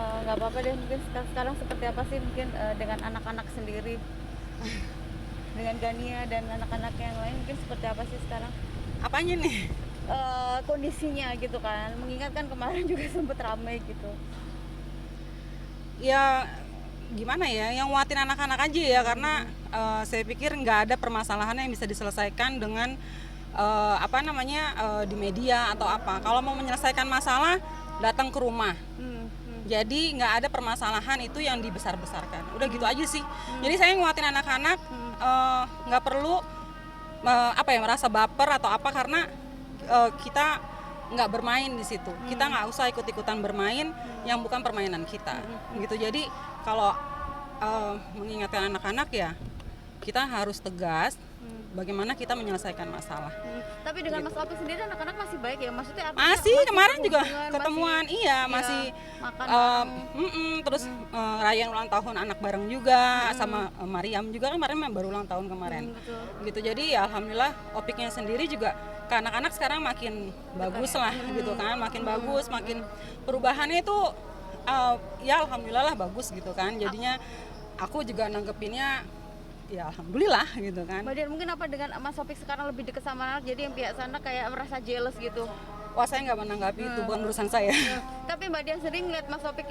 nggak apa-apa deh, mungkin sekarang seperti apa sih mungkin dengan anak-anak sendiri, dengan Gania dan anak-anak yang lain mungkin seperti apa sih sekarang Apanya nih? kondisinya gitu kan, mengingat kan kemarin juga sempet ramai gitu. Ya gimana ya, yang nguatin anak-anak aja ya, karena saya pikir nggak ada permasalahan yang bisa diselesaikan dengan di media atau apa. Kalau mau menyelesaikan masalah, datang ke rumah. Jadi nggak ada permasalahan itu yang dibesar-besarkan. Udah gitu aja sih. Jadi saya nguatin anak-anak, nggak perlu merasa baper atau apa, karena kita nggak bermain di situ. Kita nggak usah ikut-ikutan bermain yang bukan permainan kita. Gitu. Jadi kalau mengingatkan anak-anak ya, kita harus tegas bagaimana kita menyelesaikan masalah. Tapi dengan Mas Opik sendiri anak-anak masih baik ya? Maksudnya artinya Masih kemarin juga berhubungan, ketemuan, masih makan terus rayain ulang tahun anak bareng juga sama Mariam juga, kan kemarin baru ulang tahun kemarin. betul. Gitu. Jadi ya alhamdulillah Opiknya sendiri juga ke anak-anak sekarang makin bagus lah gitu kan, makin bagus, makin perubahannya itu ya alhamdulillah lah bagus gitu kan. Jadinya aku juga nanggepinnya ya alhamdulillah gitu kan. Mbak Dian, mungkin apa dengan Mas Opik sekarang lebih dekat sama anak, jadi yang pihak sana kayak merasa jealous gitu? Wah, saya nggak menanggapi itu, bukan urusan saya. Tapi Mbak Dian sering lihat Mas Opik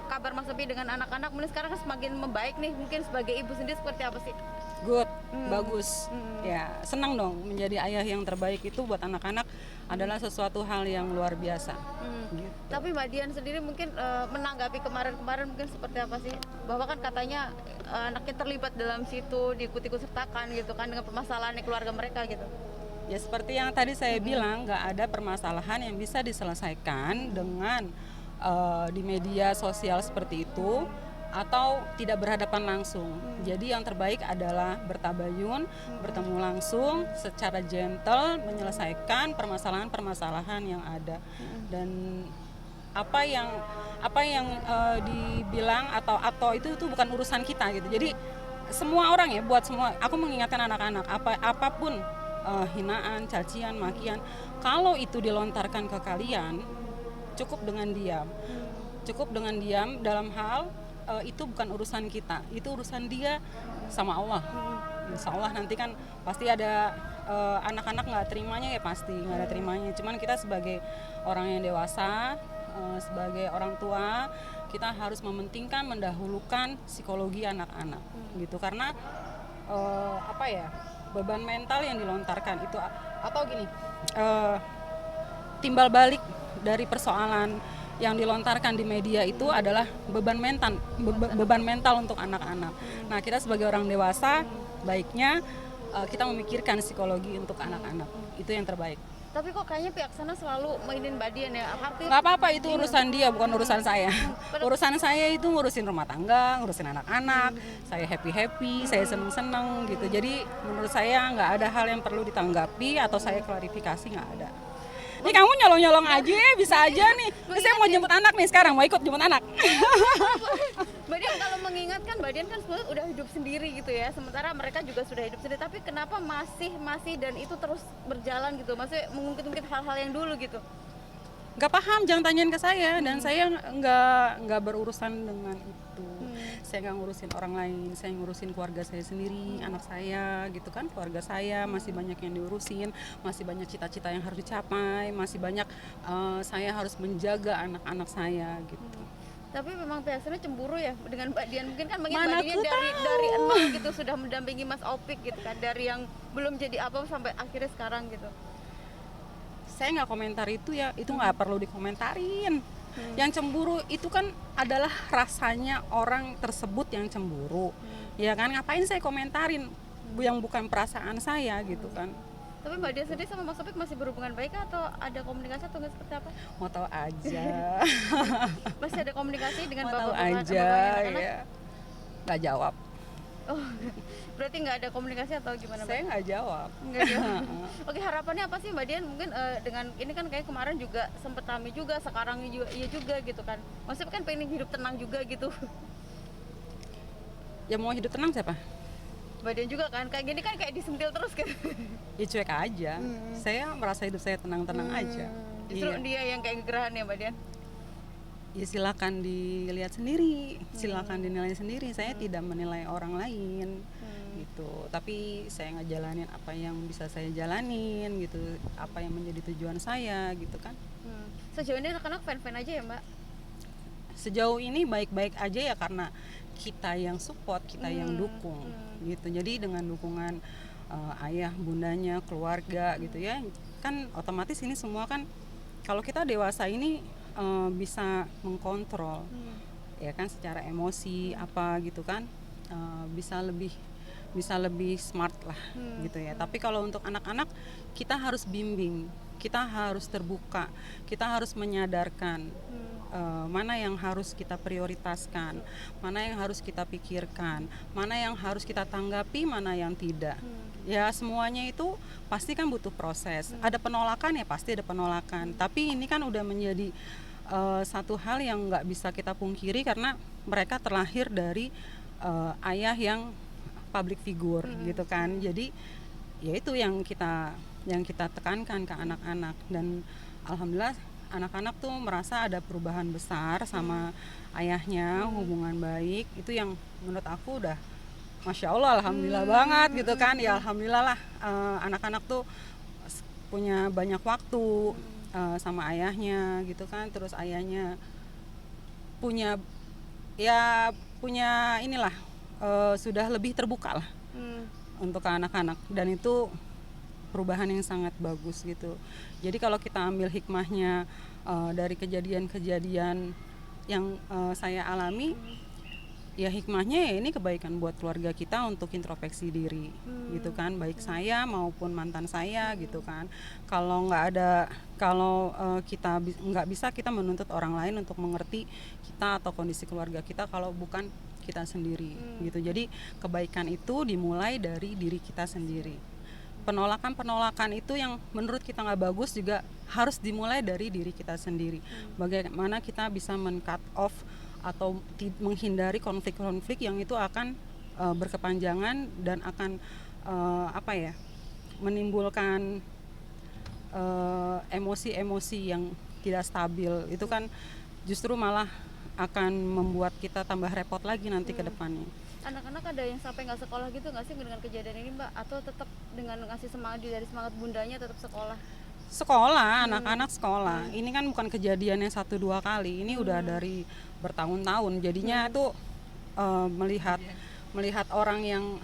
kabar Mas Opik dengan anak-anak, mungkin sekarang kan semakin membaik nih, mungkin sebagai ibu sendiri seperti apa sih? Good, bagus. Ya, senang dong menjadi ayah yang terbaik itu buat anak-anak adalah sesuatu hal yang luar biasa. Gitu. Tapi Mbak Dian sendiri mungkin menanggapi kemarin-kemarin mungkin seperti apa sih? Bahwa kan katanya anaknya terlibat dalam situ, diikut-ikut sertakan gitu kan dengan permasalahan keluarga mereka gitu. Ya seperti yang tadi saya bilang, nggak ada permasalahan yang bisa diselesaikan dengan di media sosial seperti itu atau tidak berhadapan langsung. Jadi yang terbaik adalah bertabayun, bertemu langsung secara gentle menyelesaikan permasalahan-permasalahan yang ada. Dan apa yang dibilang atau itu bukan urusan kita gitu. Jadi semua orang ya, buat semua, aku mengingatkan anak-anak, apapun hinaan, cacian, makian, kalau itu dilontarkan ke kalian, cukup dengan diam dalam hal itu bukan urusan kita, itu urusan dia sama Allah. Insya Allah nanti kan pasti ada anak-anak nggak terimanya, ya pasti nggak ada terimanya. Cuman kita sebagai orang yang dewasa, sebagai orang tua, kita harus mementingkan, mendahulukan psikologi anak-anak gitu, karena beban mental yang dilontarkan itu, atau gini, timbal balik dari persoalan yang dilontarkan di media itu adalah beban mental untuk anak-anak. Nah, kita sebagai orang dewasa baiknya kita memikirkan psikologi untuk anak-anak, itu yang terbaik. Tapi kok kayaknya pihak sana selalu mainin Mbak Dian ya? Nggak apa-apa, itu urusan dia, bukan urusan saya. Urusan saya itu ngurusin rumah tangga, ngurusin anak-anak. Saya happy-happy, saya seneng-seneng gitu. Jadi menurut saya nggak ada hal yang perlu ditanggapi atau saya klarifikasi, nggak ada. Ini kamu nyolong-nyolong aja, bisa aja nih. Ini saya mau jemput anak nih sekarang, mau ikut jemput anak. Mbak Dian, kalau mengingatkan Mbak Dian kan sebenarnya udah hidup sendiri gitu ya, sementara mereka juga sudah hidup sendiri, tapi kenapa masih dan itu terus berjalan gitu, maksudnya mengungkit-ungkit hal-hal yang dulu gitu? Nggak paham, jangan tanyain ke saya, dan saya nggak berurusan dengan itu. Saya nggak ngurusin orang lain, saya ngurusin keluarga saya sendiri, anak saya gitu kan, keluarga saya masih banyak yang diurusin, masih banyak cita-cita yang harus dicapai, masih banyak saya harus menjaga anak-anak saya gitu. Tapi memang biasanya cemburu ya dengan Mbak Dian, mungkin kan Mbak Dian dari nol gitu sudah mendampingi Mas Opik gitu kan, dari yang belum jadi apa sampai akhirnya sekarang gitu. Saya nggak komentar itu ya, itu nggak perlu dikomentarin. Yang cemburu itu kan adalah rasanya orang tersebut yang cemburu, ya kan, ngapain saya komentarin yang bukan perasaan saya gitu kan. Tapi Mbak Dian sendiri sama Mas Opik masih berhubungan baik atau ada komunikasi atau nggak, seperti apa? Mau tahu aja. Masih ada komunikasi dengan Mau tahu bapak-bapak aja anak-anak? ya. Nggak jawab. Oh, berarti nggak ada komunikasi atau gimana? Saya nggak jawab. Nggak jawab. Oke, harapannya apa sih Mbak Dian? Mungkin dengan ini kan kayak kemarin juga sempet rame juga, sekarang juga iya juga gitu kan. Maksudnya kan pengen hidup tenang juga gitu. Ya mau hidup tenang siapa? Mbak Dian juga kan kayak gini kan kayak disentil terus kan. Ya cuek aja. Saya merasa hidup saya tenang-tenang aja. Justru Iya. dia yang kayak ngegerahan ya Mbak Dian. Ya silakan dilihat sendiri, silakan dinilai sendiri. Saya tidak menilai orang lain gitu. Tapi saya ngejalanin apa yang bisa saya jalanin gitu, apa yang menjadi tujuan saya gitu kan. Sejauh ini anak-anak fan-fan aja ya Mbak? Sejauh ini baik-baik aja ya, karena kita yang support, kita yang dukung gitu. Jadi dengan dukungan ayah, bundanya, keluarga gitu ya, kan otomatis ini semua kan kalau kita dewasa ini bisa mengkontrol ya kan secara emosi apa gitu kan, bisa lebih smart lah gitu ya. Tapi kalau untuk anak-anak kita harus bimbing, kita harus terbuka, kita harus menyadarkan mana yang harus kita prioritaskan, mana yang harus kita pikirkan, mana yang harus kita tanggapi, mana yang tidak. Ya semuanya itu pasti kan butuh proses. Ada penolakan ya pasti ada penolakan. Tapi ini kan udah menjadi satu hal yang nggak bisa kita pungkiri karena mereka terlahir dari ayah yang public figure gitu kan. Jadi ya itu yang kita tekankan ke anak-anak, dan alhamdulillah anak-anak tuh merasa ada perubahan besar sama ayahnya, hubungan baik. Itu yang menurut aku udah Masya Allah, alhamdulillah banget gitu kan. Ya alhamdulillah lah, anak-anak tuh punya banyak waktu sama ayahnya gitu kan. Terus ayahnya punya inilah, sudah lebih terbuka lah untuk anak-anak, dan itu perubahan yang sangat bagus gitu. Jadi kalau kita ambil hikmahnya dari kejadian-kejadian yang saya alami, ya hikmahnya ya ini kebaikan buat keluarga kita untuk introspeksi diri gitu kan, baik saya maupun mantan saya gitu kan. Kalau kita nggak bisa kita menuntut orang lain untuk mengerti kita atau kondisi keluarga kita kalau bukan kita sendiri gitu. Jadi kebaikan itu dimulai dari diri kita sendiri. Penolakan itu yang menurut kita nggak bagus juga harus dimulai dari diri kita sendiri. Bagaimana kita bisa men-cut off atau menghindari konflik-konflik yang itu akan berkepanjangan dan akan menimbulkan emosi-emosi yang tidak stabil. Itu kan justru malah akan membuat kita tambah repot lagi nanti ke depannya. Anak-anak ada yang sampai nggak sekolah gitu nggak sih dengan kejadian ini Mbak? Atau tetap dengan ngasih semangat dari semangat bundanya tetap sekolah? Sekolah, anak-anak sekolah. Ini kan bukan kejadiannya 1-2 kali. Ini udah dari bertahun-tahun. Jadinya itu melihat orang yang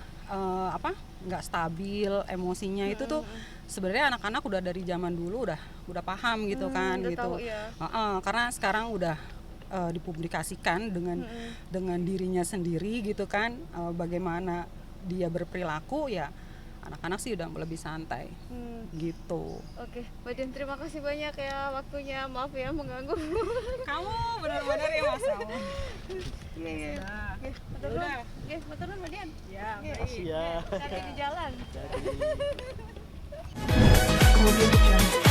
nggak stabil emosinya itu tuh sebenarnya anak-anak udah dari zaman dulu udah paham gitu kan udah gitu. Tahu, ya. Karena sekarang udah dipublikasikan dengan dirinya sendiri gitu kan, bagaimana dia berperilaku, ya anak-anak sih udah lebih santai gitu. Oke, Mbak Dian, terima kasih banyak ya waktunya, maaf ya mengganggu. Kamu benar-benar ya Mas. Iya. Udah. Oke, betul Mbak Dian. Ya, Makasih ya. Hati di jalan. Jadi